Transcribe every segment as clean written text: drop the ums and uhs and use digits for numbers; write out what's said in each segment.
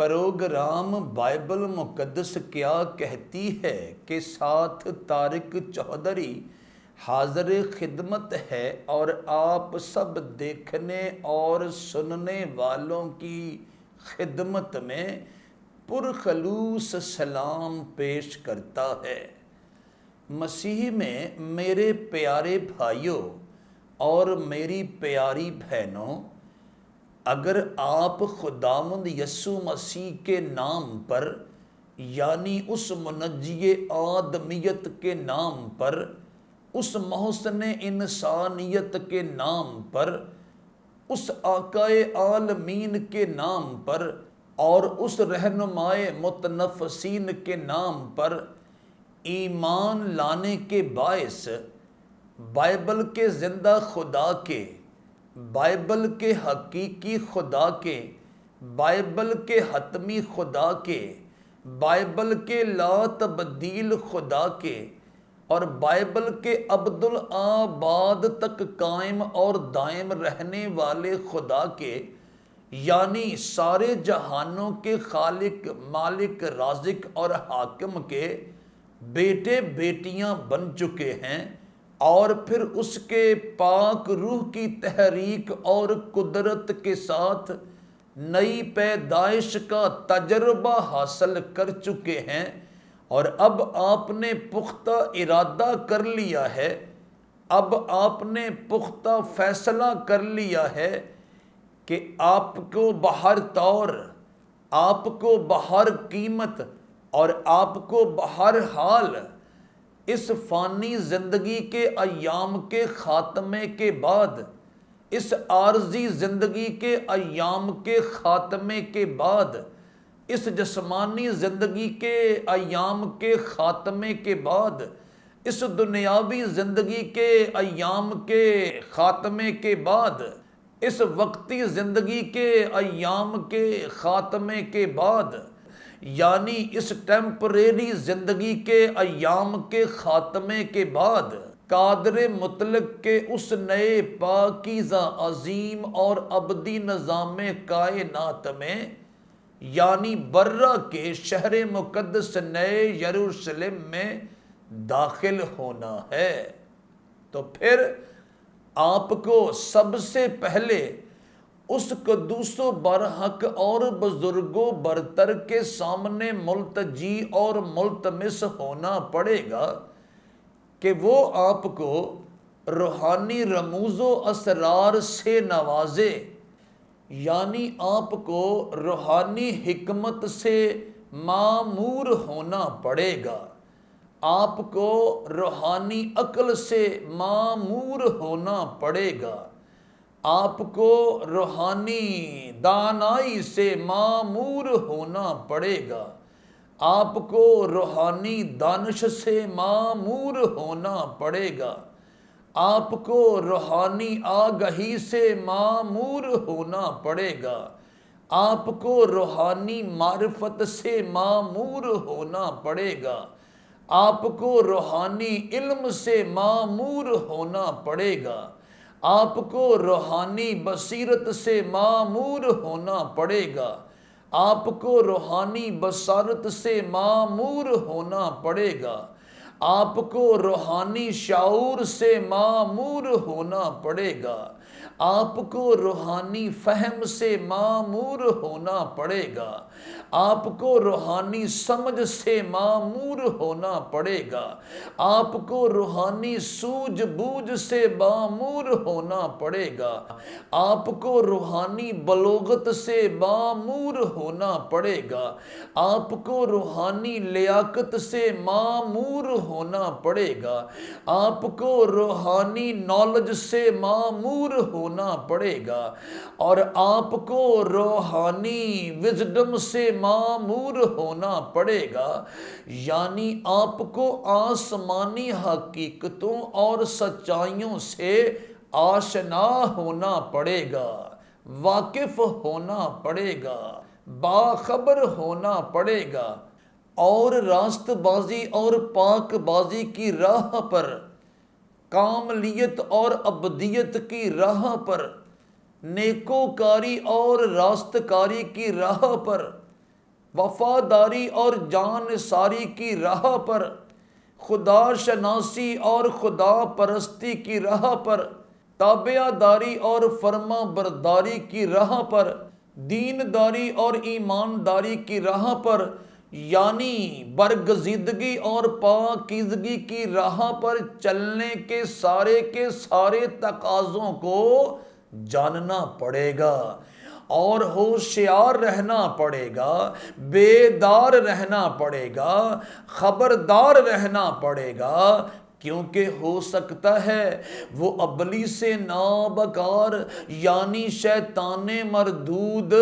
Programme Bible مقدس کیا کہتی ہے کہ ساتھ طارق چودھری حاضر خدمت ہے اور آپ سب دیکھنے اور سننے والوں کی خدمت میں پرخلوص سلام پیش کرتا ہے۔ مسیح میں میرے پیارے بھائیوں اور میری پیاری بہنوں، اگر آپ خداوند یسوع مسیح کے نام پر یعنی اس منجی آدمیت کے نام پر، اس محسن انسانیت کے نام پر، اس آقائے عالمین کے نام پر اور اس رہنمائے متنفسین کے نام پر ایمان لانے کے باعث بائبل کے زندہ خدا کے، بائبل کے حقیقی خدا کے، بائبل کے حتمی خدا کے، بائبل کے لا تبدیل خدا کے اور بائبل کے ابدالآباد تک قائم اور دائم رہنے والے خدا کے، یعنی سارے جہانوں کے خالق، مالک، رازق اور حاکم کے بیٹے بیٹیاں بن چکے ہیں، اور پھر اس کے پاک روح کی تحریک اور قدرت کے ساتھ نئی پیدائش کا تجربہ حاصل کر چکے ہیں، اور اب آپ نے پختہ ارادہ کر لیا ہے، اب آپ نے پختہ فیصلہ کر لیا ہے کہ آپ کو بہر طور، آپ کو بہر قیمت اور آپ کو بہر حال اس فانی زندگی کے ایام کے خاتمے کے بعد، اس عارضی زندگی کے ایام کے خاتمے کے بعد، اس جسمانی زندگی کے ایام کے خاتمے کے بعد، اس دنیاوی زندگی کے ایام کے خاتمے کے بعد، اس وقتی زندگی کے ایام کے خاتمے کے بعد، یعنی اس ٹیمپریری زندگی کے ایام کے خاتمے کے بعد، قادر مطلق کے اس نئے پاکیزہ عظیم اور ابدی نظام کائنات میں، یعنی برہ کے شہر مقدس نئے یروشلم میں داخل ہونا ہے۔ تو پھر آپ کو سب سے پہلے اس قدوس و برحق اور بزرگ و برتر کے سامنے ملتجی اور ملتمس ہونا پڑے گا کہ وہ آپ کو روحانی رموز و اسرار سے نوازے، یعنی آپ کو روحانی حکمت سے معمور ہونا پڑے گا، آپ کو روحانی عقل سے معمور ہونا پڑے گا، آپ کو روحانی دانائی سے معمور ہونا پڑے گا، آپ کو روحانی دانش سے معمور ہونا پڑے گا، آپ کو روحانی آگہی سے معمور ہونا پڑے گا، آپ کو روحانی معرفت سے معمور ہونا پڑے گا، آپ کو روحانی علم سے معمور ہونا پڑے گا، آپ کو روحانی بصیرت سے معمور ہونا پڑے گا، آپ کو روحانی بصارت سے معمور ہونا پڑے گا، آپ کو روحانی شعور سے معمور ہونا پڑے گا، آپ کو روحانی فہم سے معمور ہونا پڑے گا، آپ کو روحانی سمجھ سے معمور ہونا پڑے گا، آپ کو روحانی سوجھ بوجھ سے معمور ہونا پڑے گا، آپ کو روحانی بلوغت سے معمور ہونا پڑے گا، آپ کو روحانی لیاقت سے معمور ہونا پڑے گا، آپ کو روحانی نالج سے معمور ہونا پڑے گا، اور آپ کو روحانی وزڈم سے معمور ہونا پڑے گا، یعنی آپ کو آسمانی حقیقتوں اور سچائیوں سے آشنا ہونا پڑے گا، واقف ہونا پڑے گا، باخبر ہونا پڑے گا، اور راست بازی اور پاک بازی کی راہ پر، کاملیت اور ابدیت کی راہ پر، نیکوکاری اور راست کاری کی راہ پر، وفاداری اور جان ساری کی راہ پر، خدا شناسی اور خدا پرستی کی راہ پر، تابعہ داری اور فرما برداری کی راہ پر، دینداری اور ایمانداری کی راہ پر، یعنی برگزیدگی اور پاکیزگی کی راہ پر چلنے کے سارے تقاضوں کو جاننا پڑے گا اور ہوشیار رہنا پڑے گا، بیدار رہنا پڑے گا، خبردار رہنا پڑے گا، کیونکہ ہو سکتا ہے وہ ابلیس نابکار یعنی شیطان مردود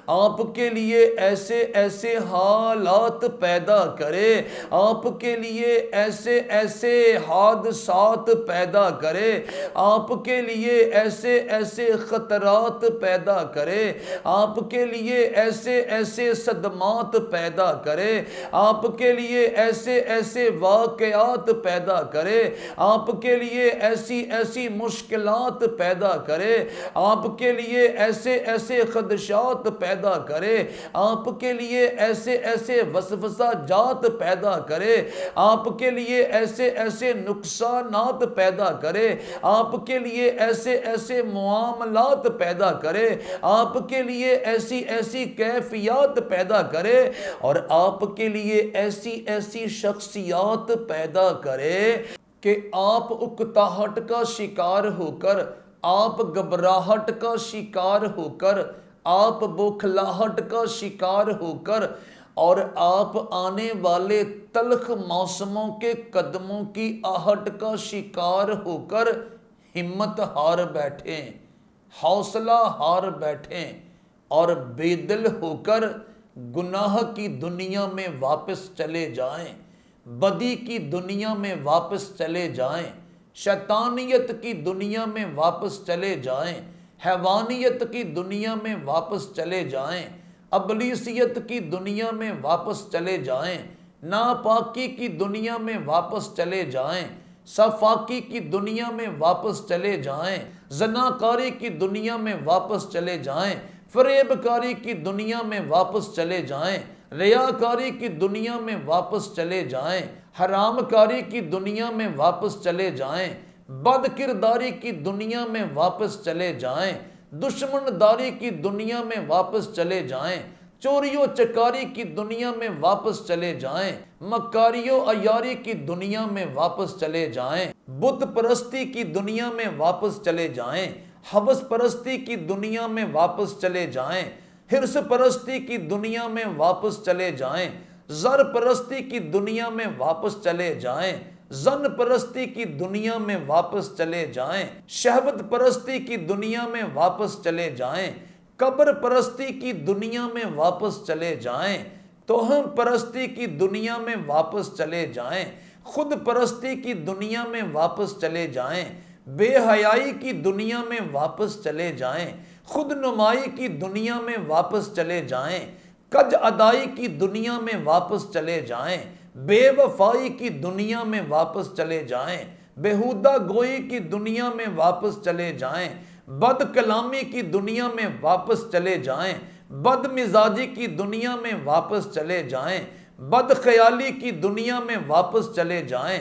آپ کے لیے ایسے حالات پیدا کرے، آپ کے لیے ایسے حادثات پیدا کرے، آپ کے لیے ایسے خطرات پیدا کرے، آپ کے لیے ایسے صدمات پیدا کرے، آپ کے لیے ایسے واقعات پیدا کرے، آپ کے لیے ایسی مشکلات پیدا کرے، آپ کے لیے ایسے خدشات پیدا کرے، آپ کے لیے ایسے وسوسہ جات پیدا کرے، آپ کے لیے ایسے نقصانات پیدا کرے، آپ کے لیے ایسے معاملات پیدا کرے، آپ کے لیے ایسی کیفیات پیدا کرے، اور آپ کے لیے ایسی شخصیات پیدا کرے کہ آپ اکتاہٹ کا شکار ہو کر، آپ گھبراہٹ کا شکار ہو کر، آپ بوکھلاہٹ کا شکار ہو کر، اور آپ آنے والے تلخ موسموں کے قدموں کی آہٹ کا شکار ہو کر ہمت ہار بیٹھیں، حوصلہ ہار بیٹھیں، اور بے دل ہو کر گناہ کی دنیا میں واپس چلے جائیں، بدی کی دنیا میں واپس چلے جائیں، شیطانیت کی دنیا میں واپس چلے جائیں، حیوانیت کی دنیا میں واپس چلے جائیں، ابلیسیت کی دنیا میں واپس چلے جائیں، ناپاکی کی دنیا میں واپس چلے جائیں، صفاکی کی دنیا میں واپس چلے جائیں، زناکاری کی دنیا میں واپس چلے جائیں، فریب کاری کی دنیا میں واپس چلے جائیں، ریاکاری کی دنیا میں واپس چلے جائیں، حرام کاری کی دنیا میں واپس چلے جائیں، بد کرداری کی دنیا میں واپس چلے جائیں، دشمن داری کی دنیا میں واپس چلے جائیں، چوری و چکاری کی دنیا میں واپس چلے جائیں، مکاری و عیاری کی دنیا میں واپس چلے جائیں، بت پرستی کی دنیا میں واپس چلے جائیں، ہوس پرستی کی دنیا میں واپس چلے جائیں، حرص پرستی کی دنیا میں واپس چلے جائیں، زر پرستی کی دنیا میں واپس چلے جائیں، زن پرستی کی دنیا میں واپس چلے جائیں، شہوت پرستی کی دنیا میں واپس چلے جائیں، قبر پرستی کی دنیا میں واپس چلے جائیں، توہم پرستی کی دنیا میں واپس چلے جائیں، خود پرستی کی دنیا میں واپس چلے جائیں، بے حیائی کی دنیا میں واپس چلے جائیں، خود نمائی کی دنیا میں واپس چلے جائیں، کج ادائی کی دنیا میں واپس چلے جائیں، بے وفائی کی دنیا میں واپس چلے جائیں، بیہودہ گوئی کی دنیا میں واپس چلے جائیں، بد کلامی کی دنیا میں واپس چلے جائیں، بد مزاجی کی دنیا میں واپس چلے جائیں، بد خیالی کی دنیا میں واپس چلے جائیں،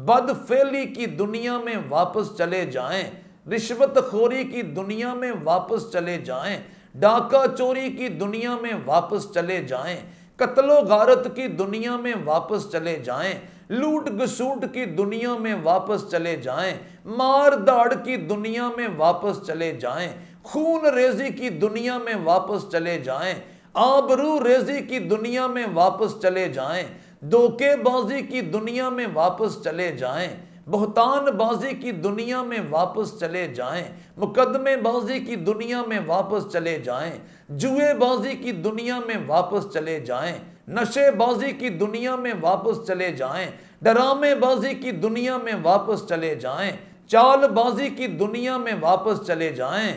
بد فعلی کی دنیا میں واپس چلے جائیں، رشوت خوری کی دنیا میں واپس چلے جائیں، ڈاکہ چوری کی دنیا میں واپس چلے جائیں، قتل و غارت کی دنیا میں واپس چلے جائیں، لوٹ گسوٹ کی دنیا میں واپس چلے جائیں، مار داڑ کی دنیا میں واپس چلے جائیں، خون ریزی کی دنیا میں واپس چلے جائیں، آبرو ریزی کی دنیا میں واپس چلے جائیں، دھوکے بازی کی دنیا میں واپس چلے جائیں، بہتان بازی کی دنیا میں واپس چلے جائیں، مقدمے بازی کی دنیا میں واپس چلے جائیں، جوئے بازی کی دنیا میں واپس چلے جائیں، نشے بازی کی دنیا میں واپس چلے جائیں، ڈرامے بازی کی دنیا میں واپس چلے جائیں، چال بازی کی دنیا میں واپس چلے جائیں،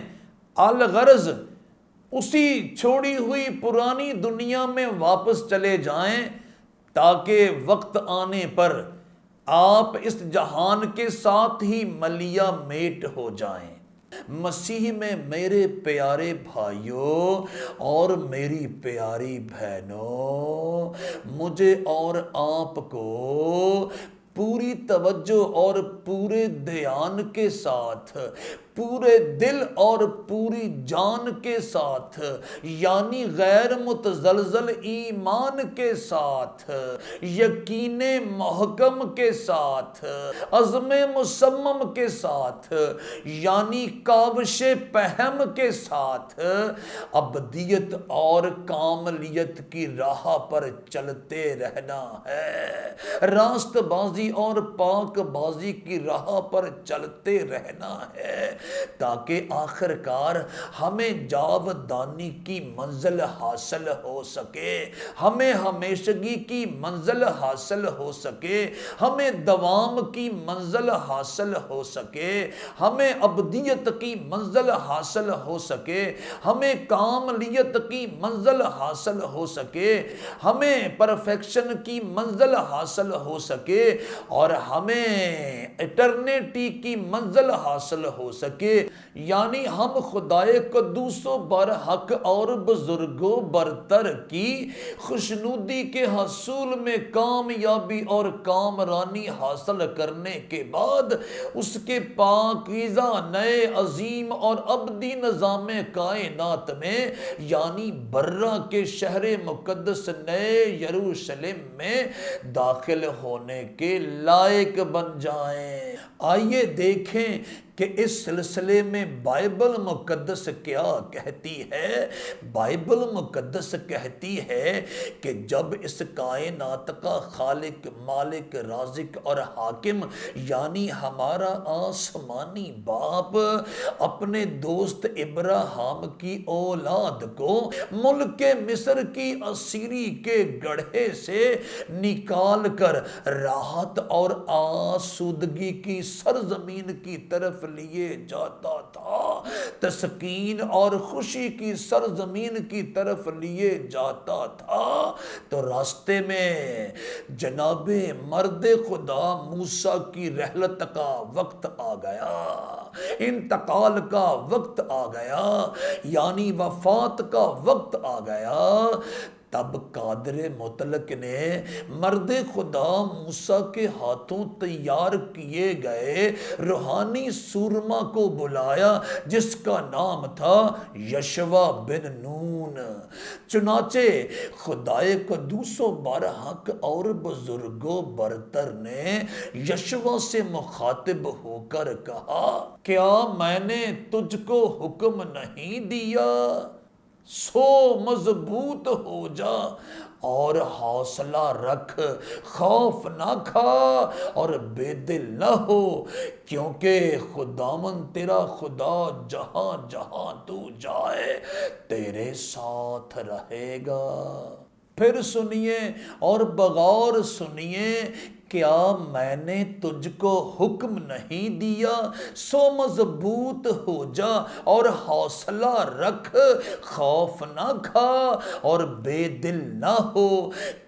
الغرض اسی چھوڑی ہوئی پرانی دنیا میں واپس چلے جائیں، تاکہ وقت آنے پر آپ اس جہان کے ساتھ ہی ملیا میٹ ہو جائیں۔ مسیح میں میرے پیارے بھائیوں اور میری پیاری بہنوں، مجھے اور آپ کو پوری توجہ اور پورے دھیان کے ساتھ، پورے دل اور پوری جان کے ساتھ، یعنی غیر متزلزل ایمان کے ساتھ، یقین محکم کے ساتھ، عزم مصمم کے ساتھ، یعنی کاوش پہم کے ساتھ ابدیت اور کاملیت کی راہ پر چلتے رہنا ہے، راست بازی اور پاک بازی کی راہ پر چلتے رہنا ہے، تاکہ آخر کار ہمیں جاودانی کی منزل حاصل ہو سکے، ہمیں ہمیشگی کی منزل حاصل ہو سکے، ہمیں دوام کی منزل حاصل ہو سکے، ہمیں ابدیت کی منزل حاصل ہو سکے، ہمیں کاملیت کی منزل حاصل ہو سکے، ہمیں پرفیکشن کی منزل حاصل ہو سکے، اور ہمیں ایٹرنیٹی کی منزل حاصل ہو سکے، یعنی ہم خدائے قدوس و برحق اور بزرگوں برتر کی خوشنودی کے حصول میں کامیابی اور کامرانی حاصل کرنے کے بعد اس کے پاکیزہ نئے عظیم اور ابدی نظام کائنات میں، یعنی برہ کے شہر مقدس نئے یروشلم میں داخل ہونے کے لائق بن جائیں۔ آئیے دیکھیں کہ اس سلسلے میں بائبل مقدس کیا کہتی ہے۔ بائبل مقدس کہتی ہے کہ جب اس کائنات کا خالق، مالک، رازق اور حاکم یعنی ہمارا آسمانی باپ اپنے دوست ابراہیم کی اولاد کو ملک مصر کی اسیری کے گڑھے سے نکال کر راحت اور آسودگی کی سرزمین کی طرف لیے جاتا تھا، تسکین اور خوشی کی سرزمین کی طرف لیے جاتا تھا، تو راستے میں جناب مرد خدا موسیٰ کی رحلت کا وقت آ گیا، انتقال کا وقت آ گیا، یعنی وفات کا وقت آ گیا۔ تب قادر مطلق نے مرد خدا موسیٰ کے ہاتھوں تیار کیے گئے روحانی سورما کو بلایا، جس کا نام تھا یشوع بن نون۔ چنانچہ خدائے قدوس و برحق اور بزرگوں برتر نے یشوع سے مخاطب ہو کر کہا، کیا میں نے تجھ کو حکم نہیں دیا؟ سو مضبوط ہو جا اور حوصلہ رکھ، خوف نہ کھا اور بے دل نہ ہو، کیونکہ خداوند تیرا خدا جہاں جہاں تو جائے تیرے ساتھ رہے گا۔ پھر سنیے اور بغور سنیے، کیا میں نے تجھ کو حکم نہیں دیا؟ سو مضبوط ہو جا اور حوصلہ رکھ، خوف نہ کھا اور بے دل نہ ہو،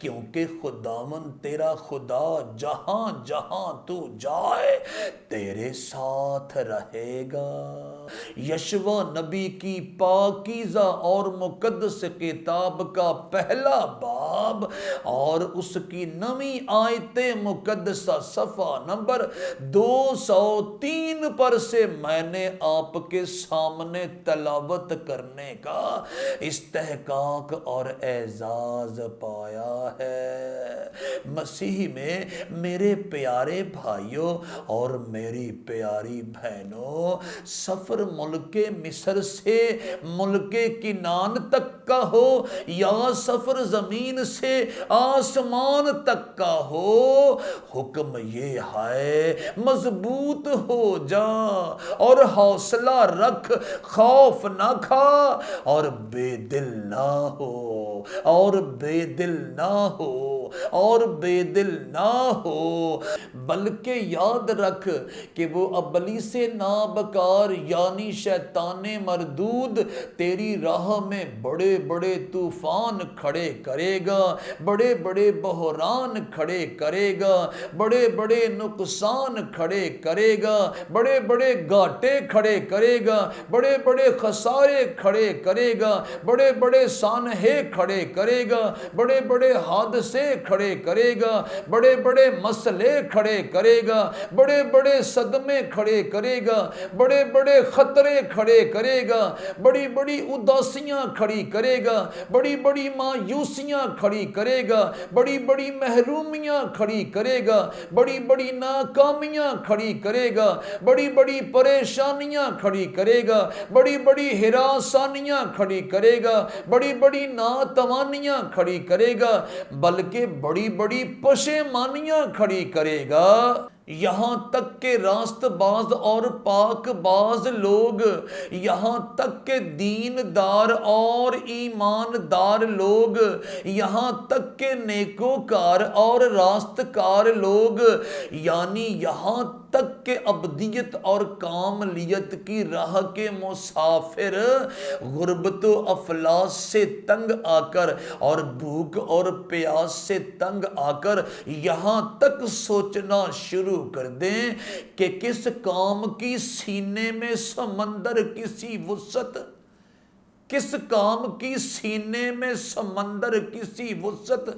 کیونکہ خداوند تیرا خدا جہاں جہاں تو جائے تیرے ساتھ رہے گا۔ یشوع نبی کی پاکیزہ اور مقدس کتاب کا پہلا باب اور اس کی 9 آیتیں مقدسہ صفحہ نمبر 203 پر سے میں نے آپ کے سامنے تلاوت کرنے کا استحقاق اور اعزاز پایا ہے۔ مسیح میں میرے پیارے بھائیوں اور میری پیاری بہنوں، سفر ملک مصر سے ملک کنعان تک کا ہو یا سفر زمین سے آسمان تک کا ہو، حکم یہ ہے مضبوط ہو جا اور حوصلہ رکھ، خوف نہ کھا اور بے دل نہ ہو۔ اور بے دل نہ ہو، اور بے دل نہ ہو، بلکہ یاد رکھ کہ وہ ابلیس نابکار یعنی شیطان مردود تیری راہ میں بڑے بڑے طوفان کھڑے کرے گا، بڑے بڑے بحران کھڑے کرے گا، بڑے بڑے نقصان کھڑے کرے گا، بڑے بڑے گھاٹے کھڑے کرے گا، بڑے بڑے خسارے کھڑے کرے گا، بڑے بڑے سانحے کھڑے کرے گا، بڑے بڑے حادثے کھڑے کرے گا، بڑے بڑے مسئلے کھڑے کرے گا، بڑے بڑے صدمے کھڑے کرے گا، بڑے بڑے خطرے کھڑے کرے گا، بڑی بڑی اداسیاں کھڑی کرے گا، بڑی بڑی مایوسیاں کھڑی کرے گا، بڑی بڑی محرومیاں کھڑی کرے گا، بڑی بڑی ناکامیاں کھڑی کرے گا، بڑی بڑی پریشانیاں کھڑی کرے گا، بڑی بڑی ہراسانیاں کھڑی کرے گا، بڑی بڑی ناتوانیاں کھڑی کرے گا، بلکہ بڑی بڑی پشیمانیاں کھڑی کرے گا۔ یہاں تک کہ راست باز اور پاک باز لوگ، یہاں تک کہ دیندار اور ایماندار لوگ، یہاں تک کہ نیکوکار اور راستکار لوگ، یعنی یہاں تک کہ ابدیت اور کاملیت کی راہ کے مسافر غربت و افلاس سے تنگ آ کر اور بھوک اور پیاس سے تنگ آ کر یہاں تک سوچنا شروع کر دیں کہ کس کام کی سینے میں سمندر کسی وسعت، کس کام کی سینے میں سمندر کسی وسعت،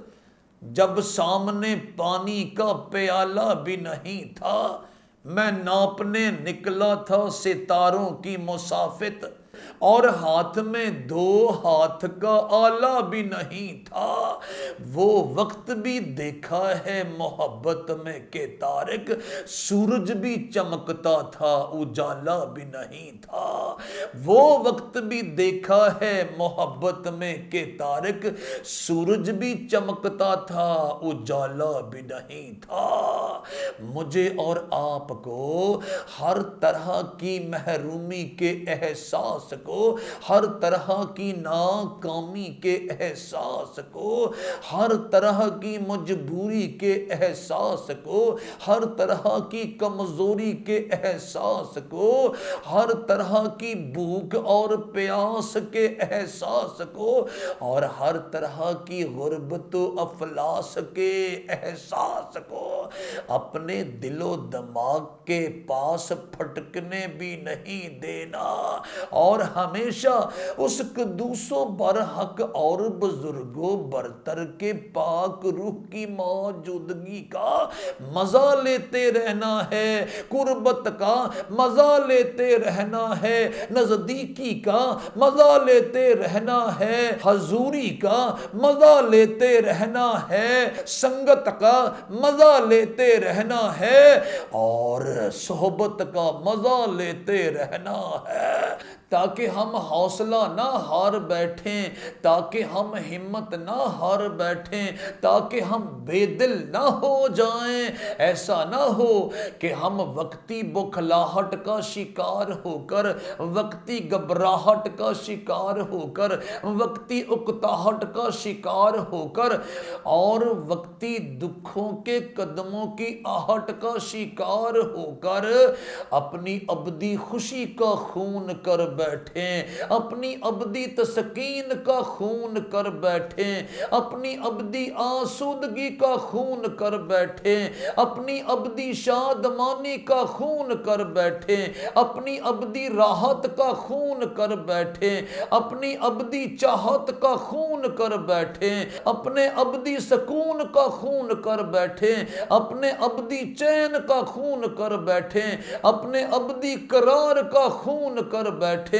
جب سامنے پانی کا پیالہ بھی نہیں تھا، میں ناپنے نکلا تھا ستاروں کی مسافت، اور ہاتھ میں 2 ہاتھ کا آلہ بھی نہیں تھا۔ وہ وقت بھی دیکھا ہے محبت میں کہ طارق سورج بھی چمکتا تھا اجالا بھی نہیں تھا۔ وہ وقت بھی دیکھا ہے محبت میں کہ طارق سورج بھی چمکتا تھا اجالا بھی نہیں تھا۔ مجھے اور آپ کو ہر طرح کی محرومی کے احساس کو، ہر طرح کی ناکامی کے احساس کو، ہر طرح کی مجبوری کے احساس کو، ہر طرح کی کمزوری کے احساس کو، ہر طرح کی بھوک اور پیاس کے احساس کو، اور ہر طرح کی غربت و افلاس کے احساس کو اپنے دل و دماغ کے پاس پھٹکنے بھی نہیں دینا، اور ہمیشہ اس قدوس و برحق اور بزرگ و برتر کے پاک روح کی موجودگی کا مزہ لیتے رہنا ہے، قربت کا مزہ لیتے رہنا ہے، نزدیکی کا مزہ لیتے رہنا ہے، حضوری کا مزہ لیتے رہنا ہے، سنگت کا مزہ لیتے رہنا ہے، اور صحبت کا مزہ لیتے رہنا ہے، تاکہ ہم حوصلہ نہ ہار بیٹھیں، تاکہ ہم ہمت نہ ہار بیٹھیں، تاکہ ہم بے دل نہ ہو جائیں۔ ایسا نہ ہو کہ ہم وقتی بخلاہٹ کا شکار ہو کر، وقتی گھبراہٹ کا شکار ہو کر، وقتی اکتاہٹ کا شکار ہو کر، اور وقتی دکھوں کے قدموں کی آہٹ کا شکار ہو کر اپنی ابدی خوشی کا خون کر بیٹھیں، اپنی ابدی تسکین کا خون کر بیٹھیں، اپنی ابدی آسودگی کا خون کر بیٹھیں، اپنی ابدی شادمانی کا خون کر بیٹھیں، اپنی ابدی راحت کا خون کر بیٹھیں، اپنی ابدی چاہت کا خون کر بیٹھیں، اپنے ابدی سکون کا خون کر بیٹھیں، اپنے ابدی چین کا خون کر بیٹھیں، اپنے ابدی قرار کا خون کر بیٹھیں،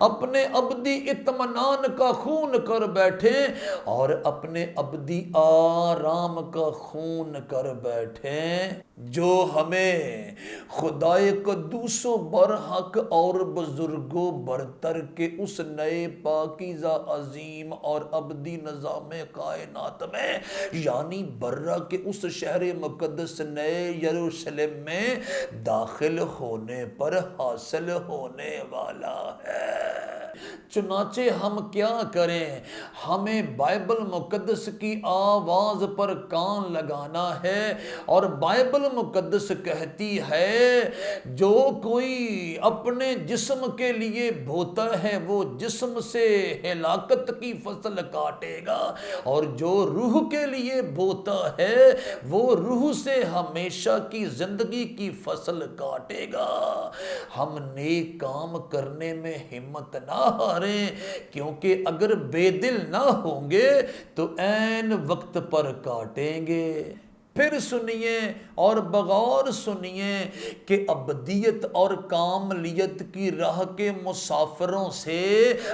اپنے ابدی اطمینان کا خون کر بیٹھیں، اور اپنے ابدی آرام کا خون کر بیٹھیں، جو ہمیں خدائے قدوس و برحق اور بزرگ و برتر کے اس نئے پاکیزہ عظیم اور ابدی نظام کائنات میں، یعنی برہ کے اس شہر مقدس نئے یروشلم میں داخل ہونے پر حاصل ہونے والا ہے۔ چنانچہ ہم کیا کریں؟ ہمیں بائبل مقدس کی آواز پر کان لگانا ہے، اور بائبل مقدس کہتی ہے جو کوئی اپنے جسم کے لیے بوتا ہے وہ جسم سے ہلاکت کی فصل کاٹے گا، اور جو روح کے لیے بوتا ہے وہ روح سے ہمیشہ کی زندگی کی فصل کاٹے گا۔ ہم نیک کام کرنے میں ہمت نہ ہاریں، کیونکہ اگر بے دل نہ ہوں گے تو عین وقت پر کاٹیں گے۔ پھر سنیے اور بغور سنیے کہ ابدیت اور کاملیت کی راہ کے مسافروں سے،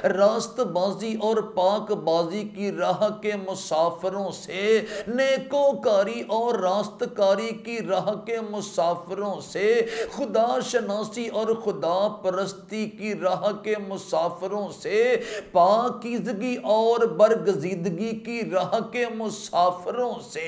راست بازی اور پاک بازی کی راہ کے مسافروں سے، نیکوکاری اور راست کاری کی راہ کے مسافروں سے، خدا شناسی اور خدا پرستی کی راہ کے مسافروں سے، پاکیزگی اور برگزیدگی کی راہ کے مسافروں سے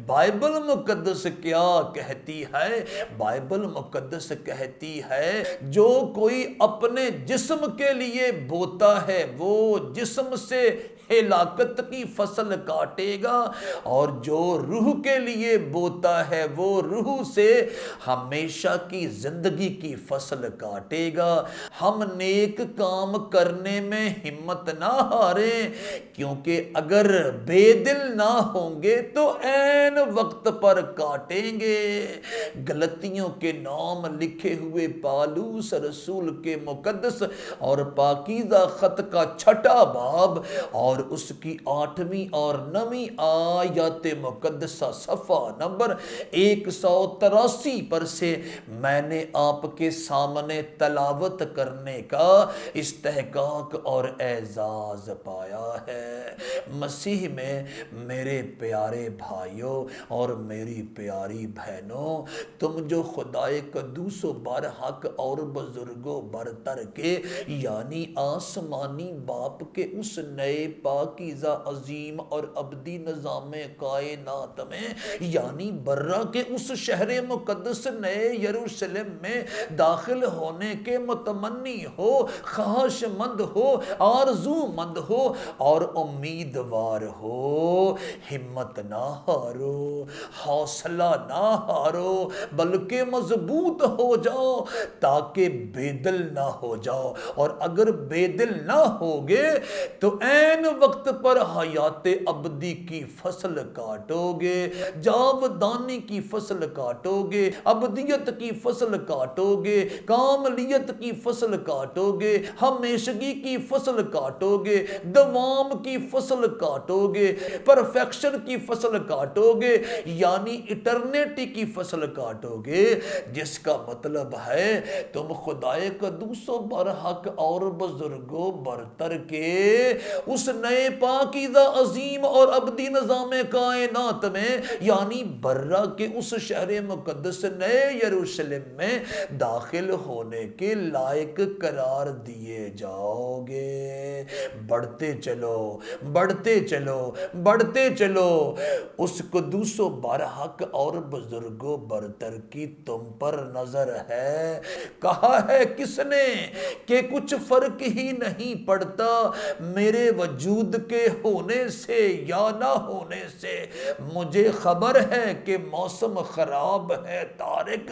بائبل مقدس کیا کہتی ہے؟ بائبل مقدس کہتی ہے جو کوئی اپنے جسم کے لیے بوتا ہے وہ جسم سے ہلاکت کی فصل کاٹے گا، اور جو روح کے لیے بوتا ہے وہ روح سے ہمیشہ کی زندگی کی فصل کاٹے گا۔ ہم نیک کام کرنے میں ہمت نہ ہاریں، کیونکہ اگر بے دل نہ ہوں گے تو عین وقت پر کاٹیں گے۔ غلطیوں کے نام لکھے ہوئے پالوس رسول کے مقدس اور پاکیزہ خط کا 6واں باب اور اس کی 8ویں اور 9ویں آیات مقدسہ صفحہ نمبر 183 پر سے میں نے آپ کے سامنے تلاوت کرنے کا استحقاق اور اعزاز پایا ہے۔ مسیح میں میرے پیارے بھائیوں اور میری پیاری بہنوں، تم جو خدائے قدوس و برحق اور بزرگوں برتر کے یعنی آسمانی باپ کے اس نئے پاکیزہ عظیم اور ابدی نظام کائنات میں یعنی برہ کے اس شہر مقدس نئے یروشلم میں داخل ہونے کے متمنی ہو، خواہش مند ہو، آرزو مند ہو اور امیدوار ہو، ہمت نہ ہارو، حوصلہ نہ ہارو، بلکہ مضبوط ہو جاؤ تاکہ بے دل نہ ہو جاؤ، اور اگر بے دل نہ ہوگے تو عین وقت پر حیات ابدی کی فصل کاٹو گے، جاودانی کی فصل کاٹو گے، ابدیت کی فصل کاٹو گے، کاملیت کی فصل کاٹو گے، ہمیشگی کی فصل کاٹو گے، دوام کی فصل کاٹو گے، پرفیکشن کی فصل کاٹو گے، یعنی اٹرنیٹی کی فصل کاٹو گے، جس کا مطلب ہے تم خدائے قدوس و برحق اور بزرگ و برتر کے اس نئے پاکیزہ عظیم اور ابدی نظام کائنات میں یعنی برہ کے اس شہر مقدس نئے یروشلم میں داخل ہونے کے لائق قرار دیے جاؤ گے۔ بڑھتے چلو، بڑھتے چلو، بڑھتے چلو، اس قدوس و برحق اور بزرگ و برتر کی تم پر نظر ہے۔ کہا ہے کس نے کہ کچھ فرق ہی نہیں پڑتا میرے وجود کے ہونے سے یا نہ ہونے سے، مجھے خبر ہے کہ موسم خراب ہے طارق،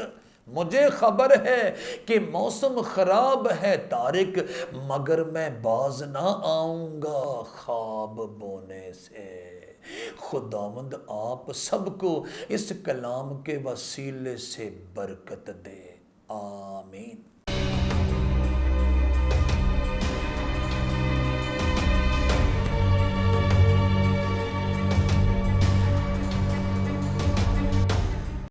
مجھے خبر ہے کہ موسم خراب ہے طارق، مگر میں باز نہ آؤں گا خواب بونے سے۔ خداوند آپ سب کو اس کلام کے وسیلے سے برکت دے، آمین۔